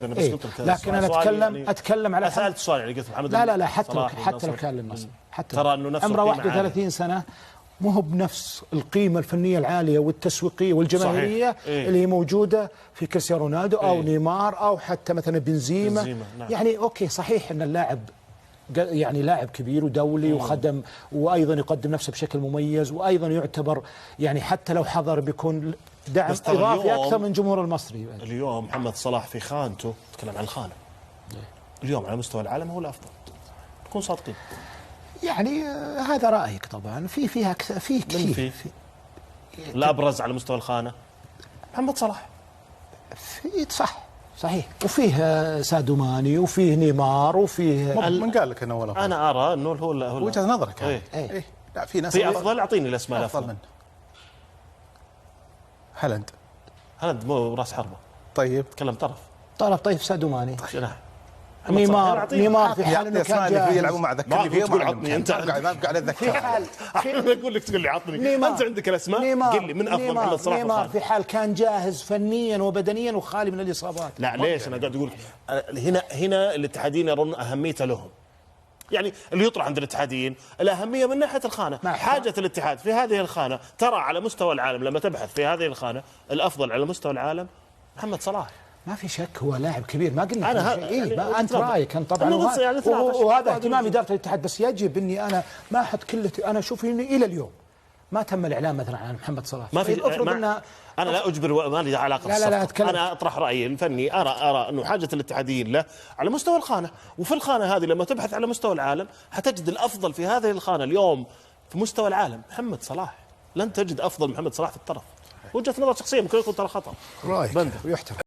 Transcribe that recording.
انا بس إيه؟ قلت لك لكن انا اتكلم على سالت سؤال يعني قلت محمد لا حتى صلاح لو كان للنصر حتى ترى انه نفس عمره 31 سنه مو هو بنفس القيمه الفنيه العاليه والتسويقيه والجماهيريه اللي هي موجوده في كريستيانو رونالدو او نيمار او حتى مثلا بنزيما. نعم. يعني اوكي صحيح ان اللاعب يعني لاعب كبير ودولي وخدم وايضا يقدم نفسه بشكل مميز وايضا يعتبر يعني حتى لو حضر بيكون دعم اضافي اكثر من جمهور المصري. اليوم محمد صلاح في خانته، تكلم عن الخانه اليوم على مستوى العالم هو الافضل، نكون صادقين. يعني هذا رايك طبعا فيها في كثير الابرز على مستوى الخانه محمد صلاح. في صحيح وفيه سادو ماني وفيه نيمار وفيه من قال لك انه هو الافضل؟ انا ارى انه هو وجهه نظرك. إيه. لا في ناس في افضل. اعطيني الاسماء افضل منه. هالاند مو راس حربه. طيب تكلم طيب سادو ماني جناح. نيمار في حال انه كان جاهز يلعبوا مع ذكرني فيهم تقول عطني انت ما بقى على الذكر. في حال انا اقول لك تقول لي عطني انت عندك الاسماء قل لي من افضل محمد صلاح. نيمار في حال كان جاهز فنيا وبدنيا وخالي من الاصابات. لا ليش انا قاعد اقول هنا الاتحاديين يرون اهميته لهم. يعني اللي يطرح عند الاتحاديين الاهميه من ناحيه الخانه، حاجه الاتحاد في هذه الخانه. ترى على مستوى العالم لما تبحث في هذه الخانه الافضل على مستوى العالم محمد صلاح. ما في شك هو لاعب كبير، ما قلنا أنا شيء. يعني انت رايك انت طبعا وهذا اهتمام اداره الاتحاد، بس يجب اني انا ما احط انا اشوف اني الى اليوم ما تم الاعلان مثلا عن محمد صلاح. ما في افرض انا لا اجبر، ما لي علاقه بالصفقه. انا اطرح رايي الفني. ارى انه حاجه الاتحاديين له على مستوى الخانه، وفي الخانه هذه لما تبحث على مستوى العالم حتجد الافضل في هذه الخانه اليوم في مستوى العالم محمد صلاح. لن تجد افضل محمد صلاح في الطرف. وجهه نظر شخصيه ممكن يكون ترى خطا. رايك ويحترم.